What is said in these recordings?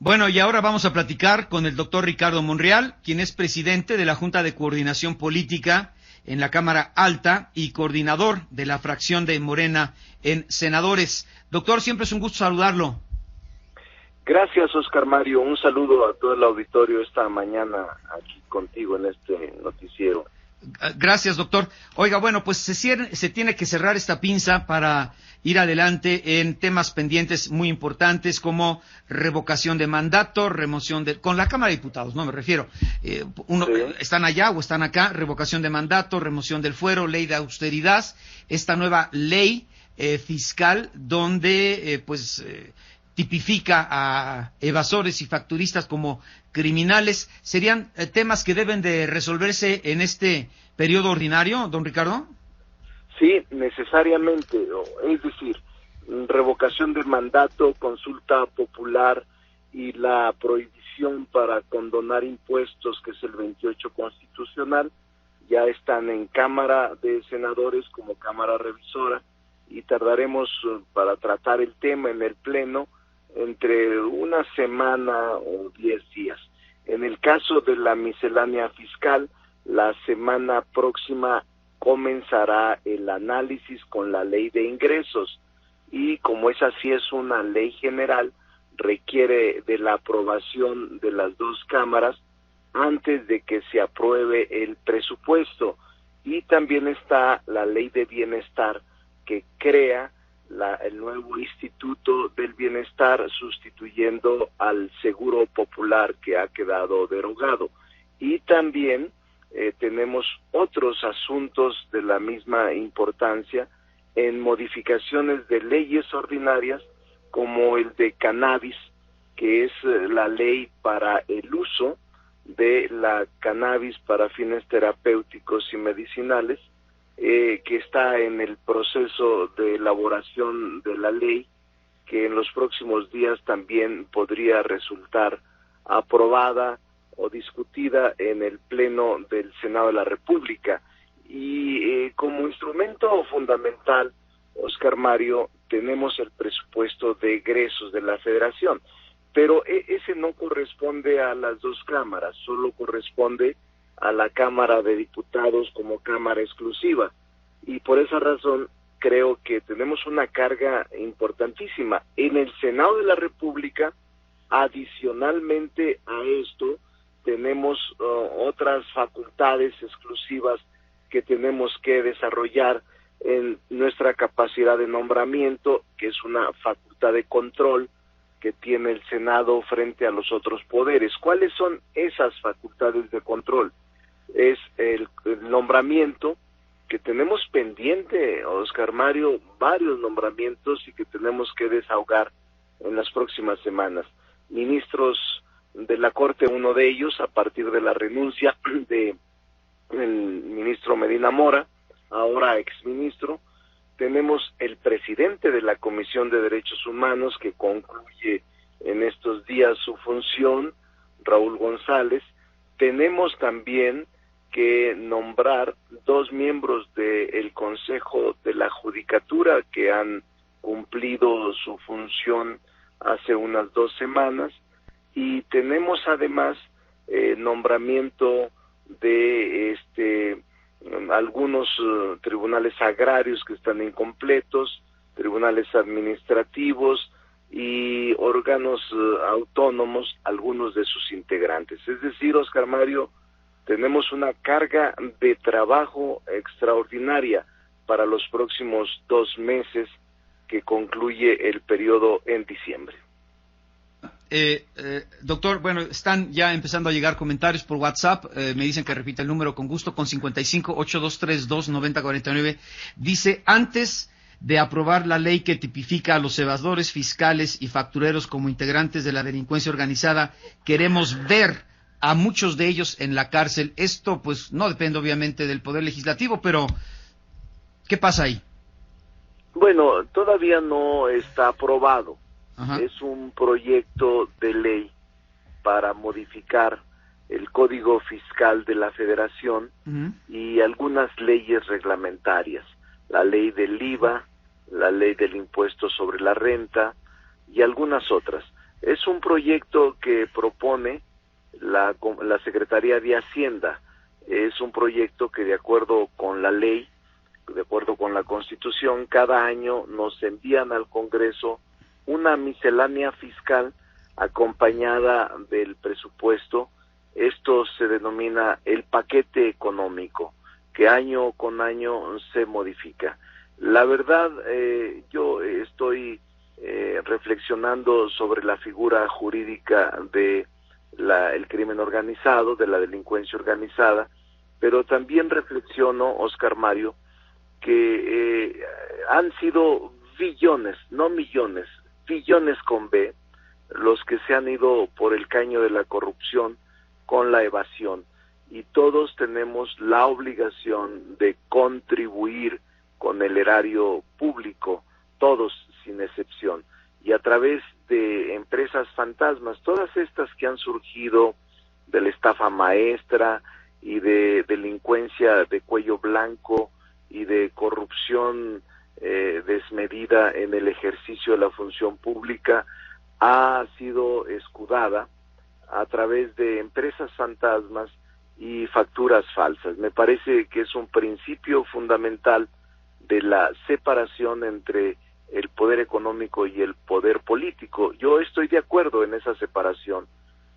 Bueno, y ahora vamos a platicar con el doctor Ricardo Monreal, quien es presidente de la Junta de Coordinación Política en la Cámara Alta y coordinador de la fracción de Morena en Senadores. Doctor, siempre es un gusto saludarlo. Gracias, Oscar Mario. Un saludo a todo el auditorio esta mañana aquí contigo en este noticiero. Gracias, doctor. Oiga, bueno, pues se tiene que cerrar esta pinza para ir adelante en temas pendientes muy importantes como revocación de mandato, remoción de... con la Cámara de Diputados, no me refiero. Sí. Están allá o están acá, revocación de mandato, remoción del fuero, ley de austeridad, esta nueva ley fiscal donde, tipifica a evasores y facturistas como criminales. ¿Serían temas que deben de resolverse en este periodo ordinario, don Ricardo? Sí, necesariamente, es decir, revocación de mandato, consulta popular y la prohibición para condonar impuestos, que es el 28 constitucional, ya están en Cámara de Senadores como Cámara Revisora y tardaremos para tratar el tema en el Pleno entre una semana o 10 días. En el caso de la miscelánea fiscal, la semana próxima comenzará el análisis con la ley de ingresos y como esa sí es una ley general, requiere de la aprobación de las dos cámaras antes de que se apruebe el presupuesto. Y también está la ley de bienestar que crea el nuevo Instituto del Bienestar sustituyendo al Seguro Popular que ha quedado derogado. Y también tenemos otros asuntos de la misma importancia en modificaciones de leyes ordinarias como el de cannabis, que es la ley para el uso de la cannabis para fines terapéuticos y medicinales, que está en el proceso de elaboración de la ley, que en los próximos días también podría resultar aprobada o discutida en el Pleno del Senado de la República. Y como instrumento fundamental, Oscar Mario, tenemos el presupuesto de egresos de la Federación, pero ese no corresponde a las dos cámaras, solo corresponde a la Cámara de Diputados como cámara exclusiva, y por esa razón creo que tenemos una carga importantísima. En el Senado de la República, adicionalmente a esto, tenemos otras facultades exclusivas que tenemos que desarrollar en nuestra capacidad de nombramiento, que es una facultad de control que tiene el Senado frente a los otros poderes. ¿Cuáles son esas facultades de control? Es el nombramiento, que tenemos pendiente, Oscar Mario, varios nombramientos y que tenemos que desahogar en las próximas semanas. Ministros de la Corte, uno de ellos, a partir de la renuncia de el ministro Medina Mora, ahora exministro. Tenemos el presidente de la Comisión de Derechos Humanos, que concluye en estos días su función, Raúl González. Tenemos también que nombrar dos miembros del Consejo de la Judicatura que han cumplido su función hace unas 2 semanas, y tenemos además nombramiento de algunos tribunales agrarios que están incompletos, tribunales administrativos y órganos autónomos, algunos de sus integrantes. Es decir, Oscar Mario, tenemos una carga de trabajo extraordinaria para los próximos 2 meses que concluye el periodo en diciembre. Doctor, bueno, están ya empezando a llegar comentarios por WhatsApp, me dicen que repita el número con gusto, con 55-8232-9049. Dice, antes de aprobar la ley que tipifica a los evasores fiscales y factureros como integrantes de la delincuencia organizada, queremos ver a muchos de ellos en la cárcel. Esto, pues, no depende obviamente del Poder Legislativo, pero ¿qué pasa ahí? Bueno, todavía no está aprobado. Ajá. Es un proyecto de ley para modificar el Código Fiscal de la Federación y algunas leyes reglamentarias, la ley del IVA, la ley del impuesto sobre la renta y algunas otras. Es un proyecto que propone la Secretaría de Hacienda. Es un proyecto que, de acuerdo con la ley, de acuerdo con la Constitución, cada año nos envían al Congreso una miscelánea fiscal acompañada del presupuesto. Esto se denomina el paquete económico, que año con año se modifica. La verdad, yo estoy reflexionando sobre la figura jurídica de el crimen organizado, de la delincuencia organizada, pero también reflexiono, Oscar Mario, que han sido billones, no millones, billones con B, los que se han ido por el caño de la corrupción con la evasión, y todos tenemos la obligación de contribuir con el erario público, todos sin excepción, y a través de empresas fantasmas, todas estas que han surgido de la estafa maestra y de delincuencia de cuello blanco y de corrupción desmedida en el ejercicio de la función pública, ha sido escudada a través de empresas fantasmas y facturas falsas. Me parece que es un principio fundamental de la separación entre el poder económico y el poder político. Yo estoy de acuerdo en esa separación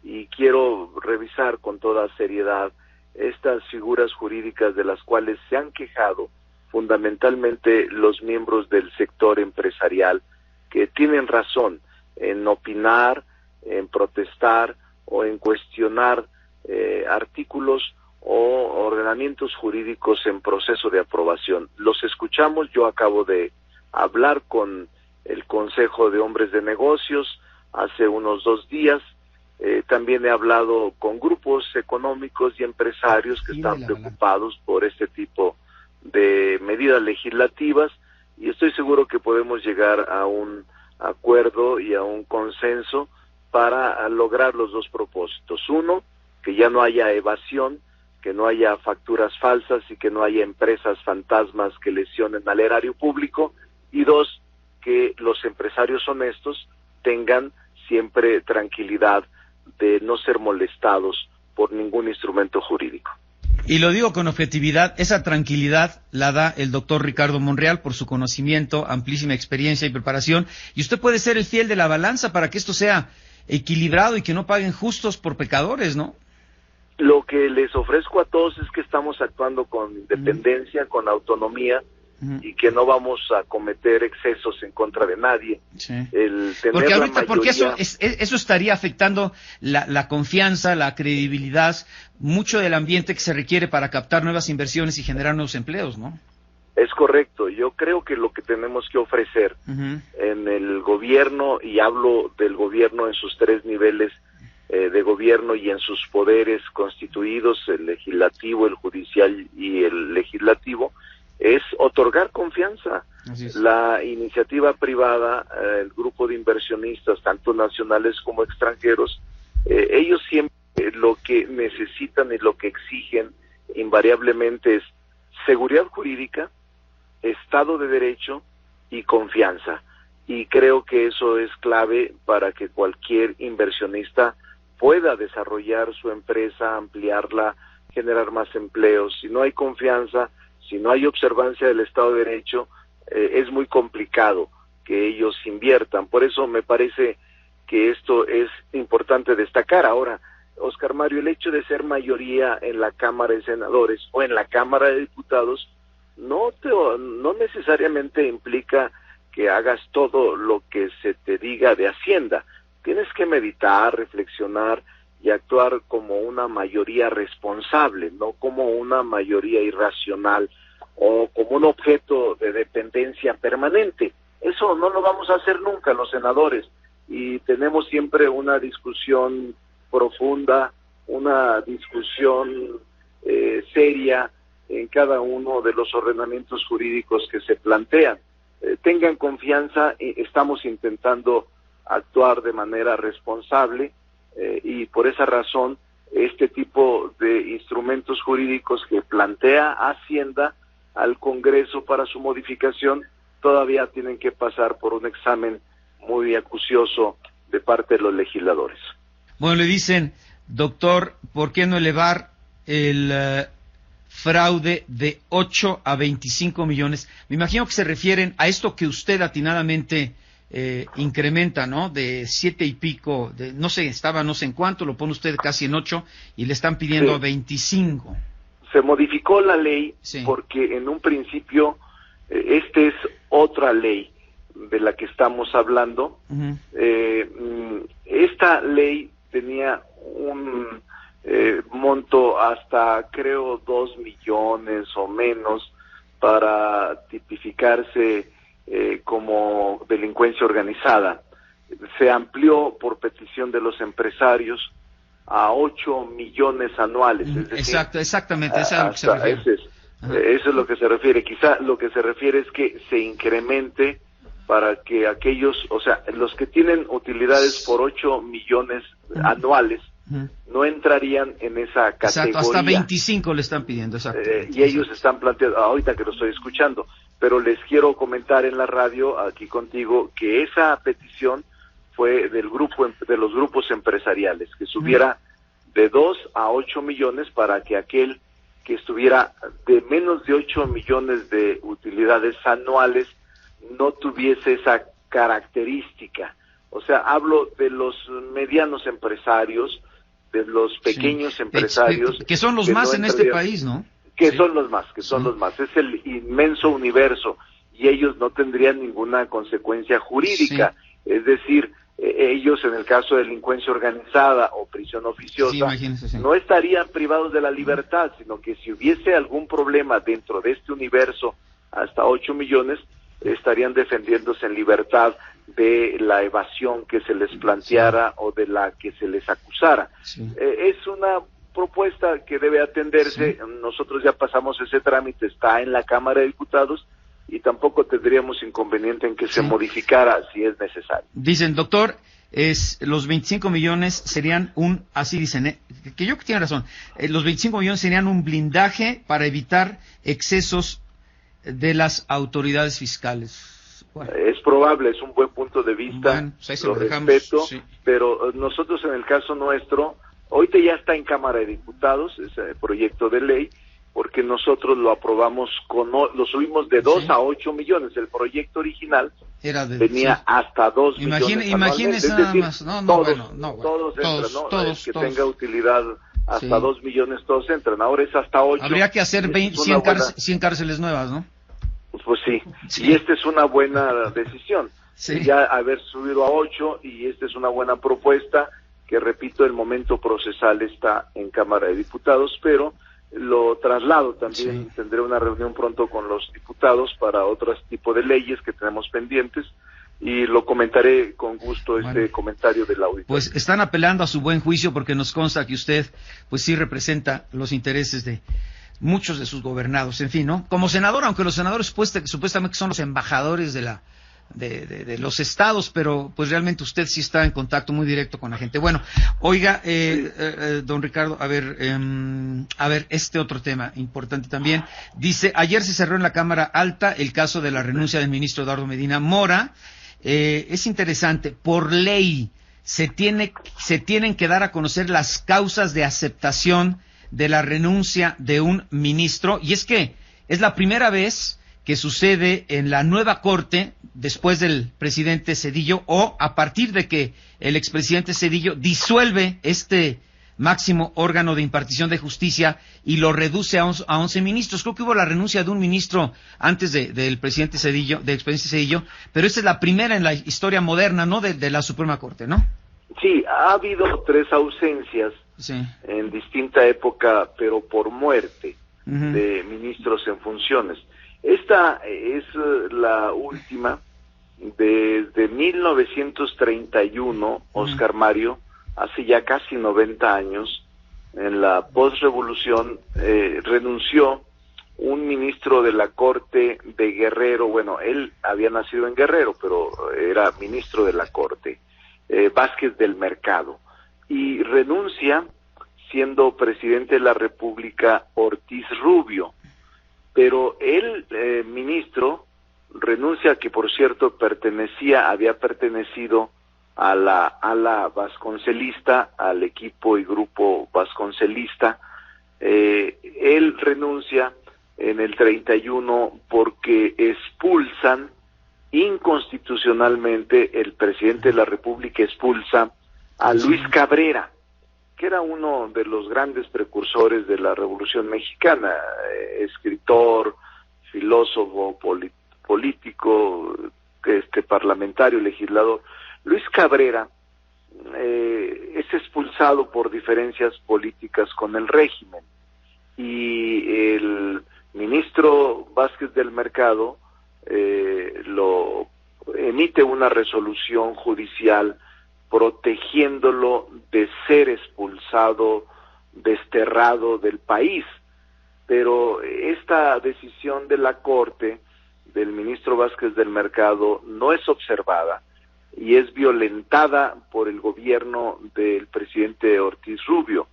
y quiero revisar con toda seriedad estas figuras jurídicas de las cuales se han quejado fundamentalmente los miembros del sector empresarial, que tienen razón en opinar, en protestar o en cuestionar artículos o ordenamientos jurídicos en proceso de aprobación. Los escuchamos. Yo acabo de hablar con el Consejo de Hombres de Negocios hace unos 2 días. También he hablado con grupos económicos y empresarios que están preocupados por este tipo de medidas legislativas, y estoy seguro que podemos llegar a un acuerdo y a un consenso para lograr los dos propósitos. Uno, que ya no haya evasión, que no haya facturas falsas y que no haya empresas fantasmas que lesionen al erario público, y dos, que los empresarios honestos tengan siempre tranquilidad de no ser molestados por ningún instrumento jurídico. Y lo digo con objetividad, esa tranquilidad la da el doctor Ricardo Monreal por su conocimiento, amplísima experiencia y preparación, y usted puede ser el fiel de la balanza para que esto sea equilibrado y que no paguen justos por pecadores, ¿no? Lo que les ofrezco a todos es que estamos actuando con independencia, con autonomía, y que no vamos a cometer excesos en contra de nadie. Sí. Porque ahorita, porque eso estaría afectando la confianza, la credibilidad, mucho del ambiente que se requiere para captar nuevas inversiones y generar nuevos empleos, ¿no? Es correcto. Yo creo que lo que tenemos que ofrecer en el gobierno, y hablo del gobierno en sus 3 niveles de gobierno y en sus poderes constituidos, el legislativo, el judicial y el legislativo, es otorgar confianza. La iniciativa privada, el grupo de inversionistas, tanto nacionales como extranjeros, ellos siempre lo que necesitan y lo que exigen invariablemente es seguridad jurídica, Estado de Derecho y confianza. Y creo que eso es clave para que cualquier inversionista pueda desarrollar su empresa, ampliarla, generar más empleos. Si no hay confianza, si no hay observancia del Estado de Derecho, es muy complicado que ellos inviertan. Por eso me parece que esto es importante destacar. Ahora, Oscar Mario, el hecho de ser mayoría en la Cámara de Senadores o en la Cámara de Diputados no necesariamente implica que hagas todo lo que se te diga de Hacienda. Tienes que meditar, reflexionar y actuar como una mayoría responsable, no como una mayoría irracional o como un objeto de dependencia permanente. Eso no lo vamos a hacer nunca los senadores, y tenemos siempre una discusión profunda, una discusión seria en cada uno de los ordenamientos jurídicos que se plantean. Tengan confianza, estamos intentando actuar de manera responsable, y por esa razón este tipo de instrumentos jurídicos que plantea Hacienda al Congreso para su modificación todavía tienen que pasar por un examen muy acucioso de parte de los legisladores. Bueno, le dicen, doctor, ¿por qué no elevar el fraude de 8 a 25 millones? Me imagino que se refieren a esto que usted atinadamente incrementa, ¿no? De 7 y pico, no sé, estaba no sé en cuánto, lo pone usted casi en 8 y le están pidiendo sí. 25. Se modificó la ley sí. porque en un principio esta es otra ley de la que estamos hablando. Uh-huh. Esta ley tenía un monto hasta creo 2 millones o menos para tipificarse como delincuencia organizada. Se amplió por petición de los empresarios a 8 millones anuales. Es decir, exactamente, eso es lo que se refiere. Eso es lo que se refiere. Quizá lo que se refiere es que se incremente para que aquellos, o sea, los que tienen utilidades por 8 millones anuales, no entrarían en esa categoría. Exacto, hasta 25 le están pidiendo, exacto. Y ellos están planteando, ahorita que lo estoy escuchando, pero les quiero comentar en la radio, aquí contigo, que esa petición fue de los grupos empresariales, que subiera de 2 a 8 millones para que aquel que estuviera de menos de 8 millones de utilidades anuales no tuviese esa característica. O sea, hablo de los medianos empresarios, de los pequeños empresarios. Que son los más en este país, ¿no? Que son los más. Es el inmenso universo y ellos no tendrían ninguna consecuencia jurídica. Es decir, ellos en el caso de delincuencia organizada o prisión oficiosa no estarían privados de la libertad, sino que si hubiese algún problema dentro de este universo hasta 8 millones, estarían defendiéndose en libertad de la evasión que se les planteara o de la que se les acusara. Es una propuesta que debe atenderse. Nosotros ya pasamos ese trámite, está en la Cámara de Diputados y tampoco tendríamos inconveniente en que se modificara si es necesario. Dicen, doctor, los 25 millones serían así dicen, que yo que tiene razón, los 25 millones serían un blindaje para evitar excesos de las autoridades fiscales. Bueno. Es probable, es un buen punto de vista, bueno, pues lo respeto, pero nosotros en el caso nuestro, ahorita ya está en Cámara de Diputados ese proyecto de ley, porque nosotros lo aprobamos, lo subimos de 2 a 8 millones. El proyecto original tenía hasta 2 millones. Imagínese nada más. Todos entran, ¿no? El que tenga utilidad hasta 2 millones, todos entran. Ahora es hasta 8. Habría que hacer 100 cárceles nuevas, ¿no? Pues sí. Y esta es una buena decisión. Ya haber subido a 8, y esta es una buena propuesta, que repito, el momento procesal está en Cámara de Diputados, pero lo traslado también. Tendré una reunión pronto con los diputados para otros tipos de leyes que tenemos pendientes y lo comentaré con gusto, comentario del auditor. Pues están apelando a su buen juicio, porque nos consta que usted pues sí representa los intereses de muchos de sus gobernados, en fin, ¿no? Como senador, aunque los senadores supuestamente son los embajadores de los estados, pero pues realmente usted sí está en contacto muy directo con la gente. Bueno, oiga, don Ricardo, a ver, este otro tema importante también. Dice, ayer se cerró en la Cámara Alta el caso de la renuncia del ministro Eduardo Medina Mora. Es interesante, por ley se tienen que dar a conocer las causas de aceptación de la renuncia de un ministro, y es que es la primera vez que sucede en la nueva Corte después del presidente Zedillo, o a partir de que el expresidente Zedillo disuelve este máximo órgano de impartición de justicia y lo reduce a 11 ministros. Creo que hubo la renuncia de un ministro antes del presidente Zedillo, del expresidente Zedillo, pero esta es la primera en la historia moderna, ¿no?, de la Suprema Corte, ¿no? Sí, ha habido 3 ausencias en distinta época, pero por muerte de ministros en funciones. Esta es la última desde 1931, Oscar Mario, hace ya casi 90 años, en la postrevolución, renunció un ministro de la Corte de Guerrero. Bueno, él había nacido en Guerrero, pero era ministro de la Corte, Vázquez del Mercado, y renuncia siendo presidente de la República Ortiz Rubio. Pero el ministro renuncia, que por cierto había pertenecido a la ala vasconcelista, al equipo y grupo vasconcelista. Él renuncia en el 31 porque expulsan inconstitucionalmente, el presidente de la República expulsa a Luis Cabrera, que era uno de los grandes precursores de la Revolución Mexicana, escritor, filósofo, político, parlamentario, legislador. Luis Cabrera es expulsado por diferencias políticas con el régimen, y el ministro Vázquez del Mercado lo emite una resolución judicial protegiéndolo de ser expulsado, desterrado del país. Pero esta decisión de la Corte, del ministro Vázquez del Mercado, no es observada y es violentada por el gobierno del presidente Ortiz Rubio.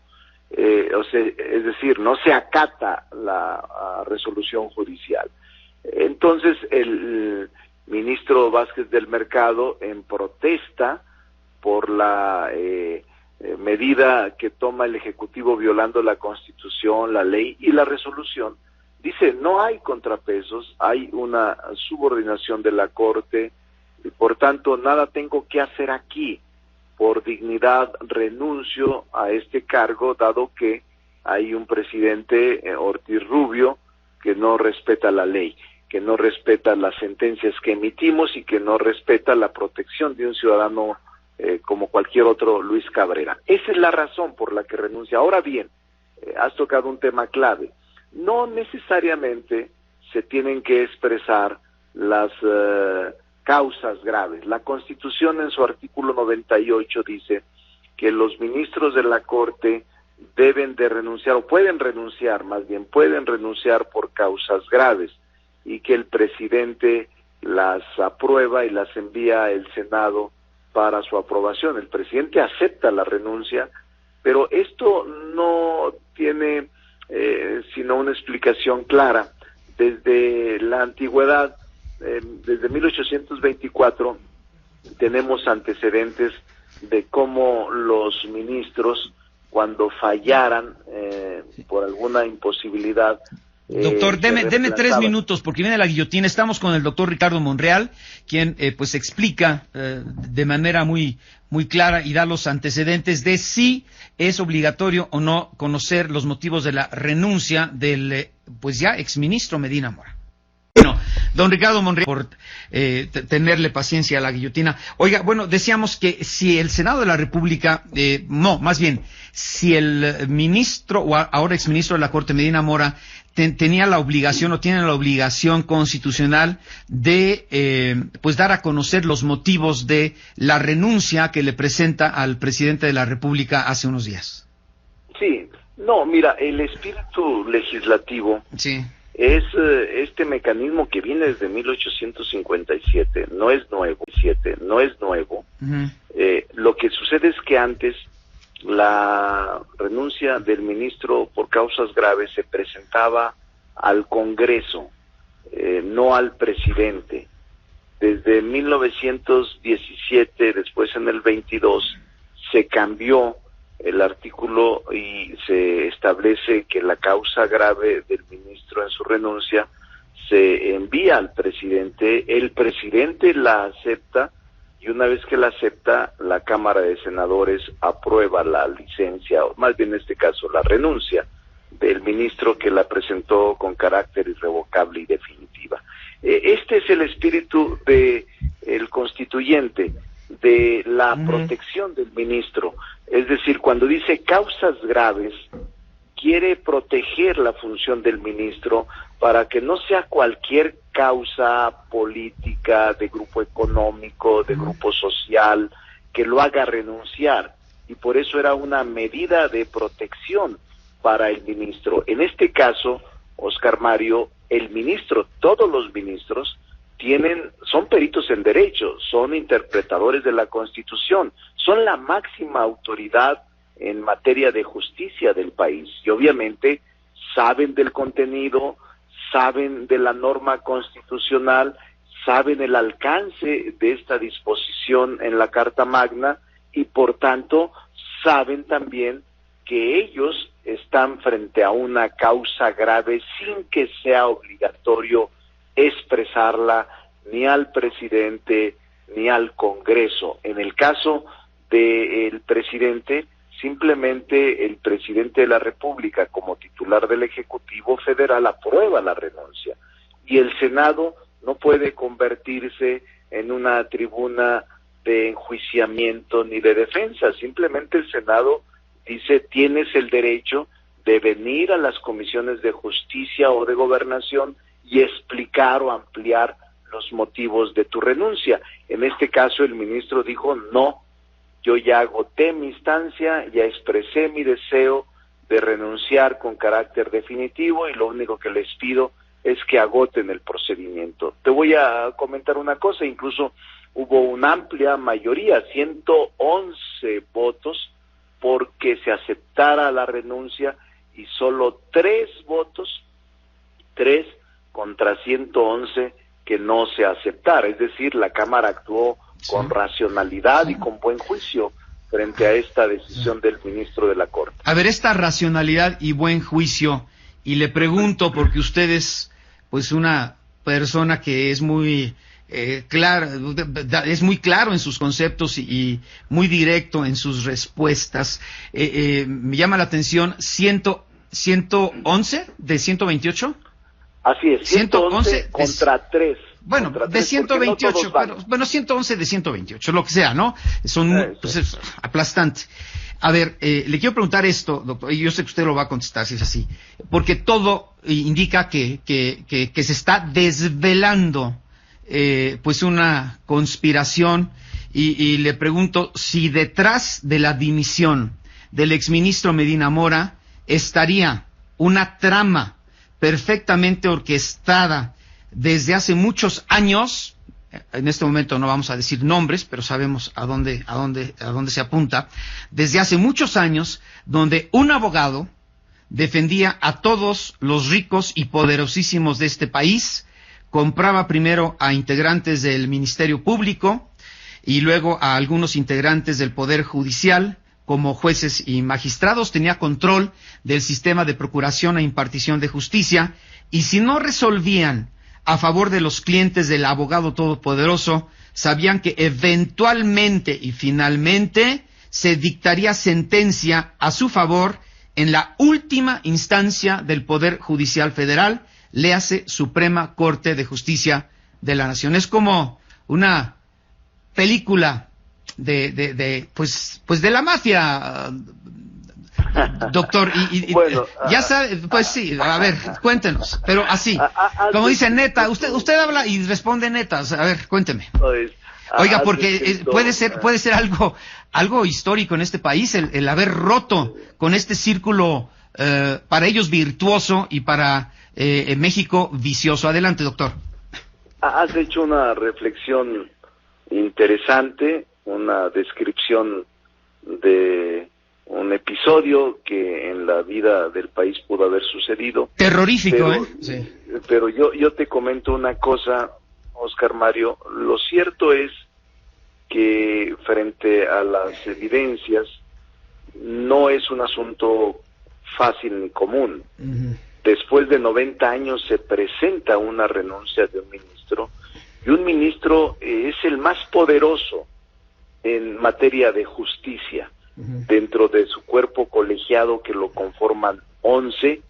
Es decir, no se acata la resolución judicial. Entonces el ministro Vázquez del Mercado, en protesta por la medida que toma el Ejecutivo violando la Constitución, la ley y la resolución, dice: no hay contrapesos, hay una subordinación de la Corte y por tanto nada tengo que hacer aquí. Por dignidad renuncio a este cargo, dado que hay un presidente, Ortiz Rubio, que no respeta la ley, que no respeta las sentencias que emitimos y que no respeta la protección de un ciudadano como cualquier otro, Luis Cabrera. Esa es la razón por la que renuncia. Ahora bien, has tocado un tema clave. No necesariamente se tienen que expresar las causas graves. La Constitución, en su artículo 98, dice que los ministros de la Corte deben de renunciar, o pueden renunciar, más bien pueden renunciar por causas graves, y que el presidente las aprueba y las envía al Senado para su aprobación. El presidente acepta la renuncia, pero esto no tiene sino una explicación clara. Desde la antigüedad, desde 1824, tenemos antecedentes de cómo los ministros, cuando fallaran por alguna imposibilidad... Doctor, deme 3 minutos, porque viene la guillotina. Estamos con el doctor Ricardo Monreal, quien pues explica de manera muy clara y da los antecedentes de si es obligatorio o no conocer los motivos de la renuncia del pues ya exministro Medina Mora. Bueno, don Ricardo Monreal, por tenerle paciencia a la guillotina. Oiga, bueno, decíamos que si el Senado de la República, si el ministro o ahora exministro de la Corte, Medina Mora, tenía la obligación o tiene la obligación constitucional de pues dar a conocer los motivos de la renuncia que le presenta al presidente de la República hace unos días. Sí, no, mira, el espíritu legislativo es este mecanismo que viene desde 1857, no es nuevo. Uh-huh. Lo que sucede es que antes la renuncia del ministro por causas graves se presentaba al Congreso, no al presidente. Desde 1917, después en el 22, se cambió el artículo y se establece que la causa grave del ministro en su renuncia se envía al presidente, el presidente la acepta, y una vez que la acepta, la Cámara de Senadores aprueba la licencia, o más bien en este caso la renuncia del ministro, que la presentó con carácter irrevocable y definitiva. Este es el espíritu de el constituyente, de la protección del ministro. Es decir, cuando dice causas graves, quiere proteger la función del ministro para que no sea cualquier causa política, de grupo económico, de grupo social, que lo haga renunciar. Y por eso era una medida de protección para el ministro. En este caso, Oscar Mario, el ministro, todos los ministros, son peritos en derecho, son interpretadores de la Constitución, son la máxima autoridad en materia de justicia del país, y obviamente saben del contenido, saben de la norma constitucional, saben el alcance de esta disposición en la Carta Magna y por tanto saben también que ellos están frente a una causa grave sin que sea obligatorio expresarla ni al presidente ni al Congreso. En el caso del presidente, simplemente el presidente de la República, como titular del Ejecutivo Federal, aprueba la renuncia y el Senado no puede convertirse en una tribuna de enjuiciamiento ni de defensa. Simplemente el Senado dice: tienes el derecho de venir a las comisiones de justicia o de gobernación y explicar o ampliar los motivos de tu renuncia. En este caso el ministro dijo: no, yo ya agoté mi instancia, ya expresé mi deseo de renunciar con carácter definitivo y lo único que les pido es que agoten el procedimiento. Te voy a comentar una cosa: incluso hubo una amplia mayoría, 111 votos, porque se aceptara la renuncia y solo 3 votos, 3 contra 111 que no se aceptara. Es decir, la Cámara actuó con racionalidad y con buen juicio frente a esta decisión del ministro de la Corte. A ver, esta racionalidad y buen juicio, y le pregunto porque usted es pues una persona que es muy claro, es muy claro en sus conceptos y muy directo en sus respuestas. Me llama la atención 111 de 128. Así es, 111 contra 3. Bueno, contra de 3, 128, no pero, bueno, 111 de 128, lo que sea, ¿no? Son pues, es aplastante. A ver, le quiero preguntar esto, doctor, y yo sé que usted lo va a contestar si es así, porque todo indica que se está desvelando pues una conspiración, y le pregunto si detrás de la dimisión del exministro Medina Mora estaría una trama perfectamente orquestada desde hace muchos años. En este momento no vamos a decir nombres, pero sabemos a dónde se apunta. Desde hace muchos años, donde un abogado defendía a todos los ricos y poderosísimos de este país, compraba primero a integrantes del Ministerio Público y luego a algunos integrantes del Poder Judicial, como jueces y magistrados, tenía control del sistema de procuración e impartición de justicia, y si no resolvían a favor de los clientes del abogado todopoderoso, sabían que eventualmente y finalmente se dictaría sentencia a su favor en la última instancia del Poder Judicial Federal, léase Suprema Corte de Justicia de la Nación. Es como una película pues de la mafia, doctor, bueno, ya sabe, pues sí, a ver, cuéntenos, pero así, como dice neta, usted habla y responde neta, o sea, a ver, cuénteme. Oiga, porque puede ser algo histórico en este país, el haber roto con este círculo para ellos virtuoso y para México vicioso. Adelante, doctor. Has hecho una reflexión interesante, una descripción de un episodio que en la vida del país pudo haber sucedido. Terrorífico, pero, Sí. Pero yo te comento una cosa, Oscar Mario. Lo cierto es que frente a las evidencias no es un asunto fácil ni común. Uh-huh. Después de 90 años se presenta una renuncia de un ministro, y un ministro es el más poderoso en materia de justicia. Uh-huh. Dentro de su cuerpo colegiado, que lo conforman 11,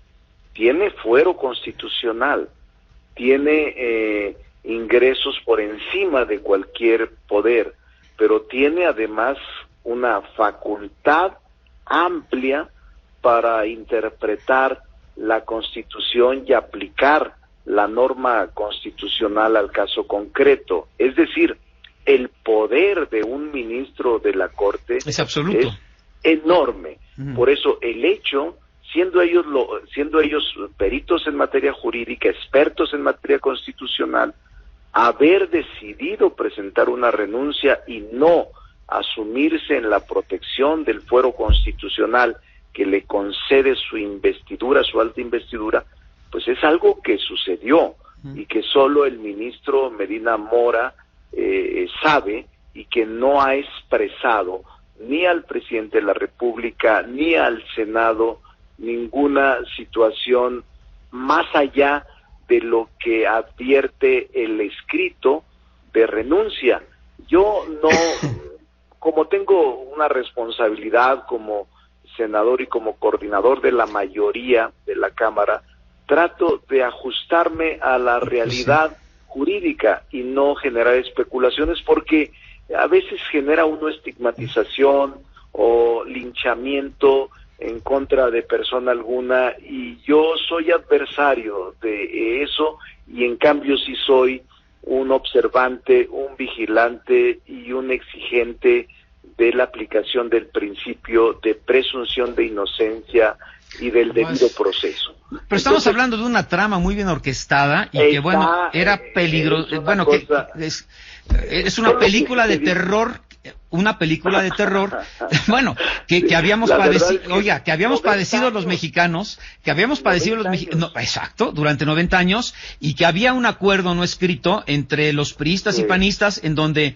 tiene fuero constitucional, tiene ingresos por encima de cualquier poder, pero tiene además una facultad amplia para interpretar la Constitución y aplicar la norma constitucional al caso concreto. Es decir, el poder de un ministro de la Corte es absoluto, es enorme. Uh-huh. Por eso el hecho, siendo ellos peritos en materia jurídica, expertos en materia constitucional, haber decidido presentar una renuncia y no asumirse en la protección del fuero constitucional que le concede su investidura, su alta investidura, pues es algo que sucedió. y que solo el ministro Medina Mora sabe, y que no ha expresado ni al presidente de la República ni al Senado ninguna situación más allá de lo que advierte el escrito de renuncia. Yo no, como tengo una responsabilidad como senador y como coordinador de la mayoría de la Cámara, trato de ajustarme a la realidad jurídica y no generar especulaciones, porque a veces genera uno estigmatización o linchamiento en contra de persona alguna, y yo soy adversario de eso, y en cambio sí soy un observante, un vigilante y un exigente de la aplicación del principio de presunción de inocencia y del debido proceso. Pero estamos hablando de una trama muy bien orquestada y que, bueno, era peligroso. Bueno, que es una película de terror. Una película de terror, bueno, que habíamos padecido, que habíamos padecido los mexicanos, exacto, durante 90 años, y que había un acuerdo no escrito entre los priistas y panistas en donde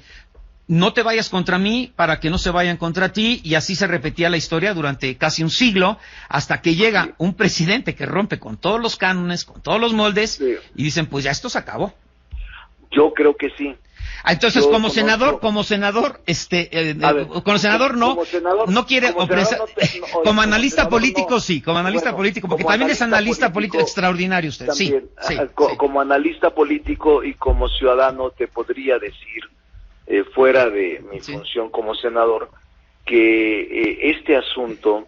no te vayas contra mí para que no se vayan contra ti, y así se repetía la historia durante casi un siglo, hasta que llega un presidente que rompe con todos los cánones, con todos los moldes, y dicen, pues ya esto se acabó. Yo creo que sí. Entonces, como senador, no quiere, como analista político, sí, como analista político, porque también es analista político extraordinario usted, también, sí. Como analista político y como ciudadano te podría decir, fuera de mi función como senador, que este asunto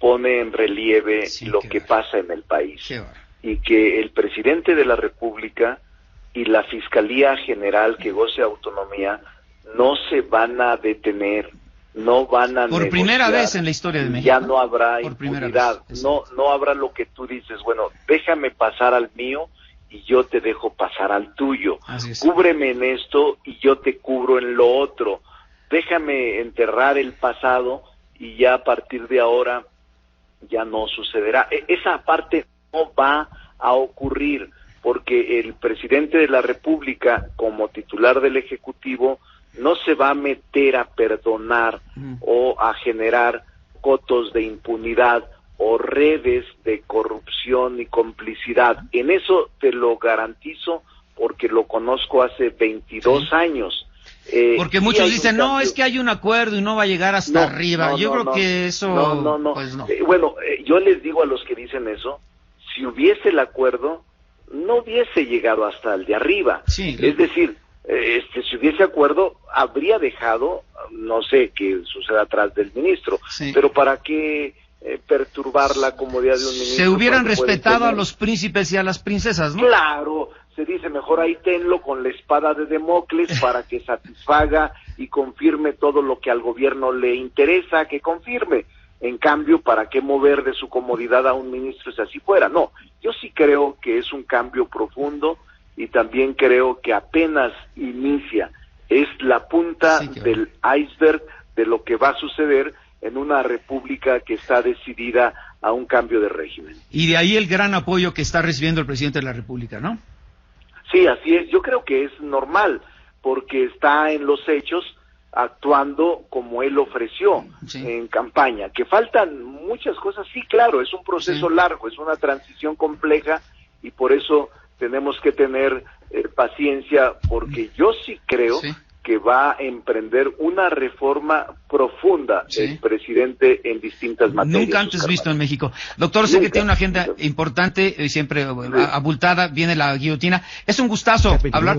pone en relieve lo que pasa en el país, y que el presidente de la República y la Fiscalía General, que goce de autonomía, no se van a detener, no van a por negociar. Primera vez en la historia de México. Ya no habrá impunidad, no habrá lo que tú dices, bueno, déjame pasar al mío y yo te dejo pasar al tuyo. Cúbreme en esto y yo te cubro en lo otro. Déjame enterrar el pasado y ya a partir de ahora ya no sucederá. Esa parte no va a ocurrir, porque el presidente de la República, como titular del Ejecutivo, no se va a meter a perdonar o a generar cotos de impunidad o redes de corrupción y complicidad. En eso te lo garantizo, porque lo conozco hace 22 años. Porque muchos dicen, no, es que hay un acuerdo y no va a llegar hasta arriba. Yo creo que eso... Pues no. Bueno, yo les digo a los que dicen eso, si hubiese el acuerdo, no hubiese llegado hasta el de arriba. Es decir, si hubiese acuerdo, habría dejado, no sé qué suceda atrás del ministro, pero ¿para qué perturbar la comodidad de un ministro? Se hubieran respetado a los príncipes y a las princesas, ¿no? Claro, se dice, mejor ahí tenlo con la espada de Democles para que satisfaga y confirme todo lo que al gobierno le interesa que confirme. En cambio, ¿para qué mover de su comodidad a un ministro si así fuera? No, yo sí creo que es un cambio profundo, y también creo que apenas inicia. Es la punta del iceberg de lo que va a suceder en una república que está decidida a un cambio de régimen. Y de ahí el gran apoyo que está recibiendo el presidente de la República, ¿no? Sí, así es. Yo creo que es normal, porque está en los hechos actuando como él ofreció en campaña. Que faltan muchas cosas, sí, claro, es un proceso largo, es una transición compleja, y por eso tenemos que tener paciencia, porque yo sí creo que va a emprender una reforma profunda el presidente en distintas materias. Nunca antes visto en México. Doctor, sé que tiene una agenda importante, siempre abultada, viene la guillotina. Es un gustazo hablar.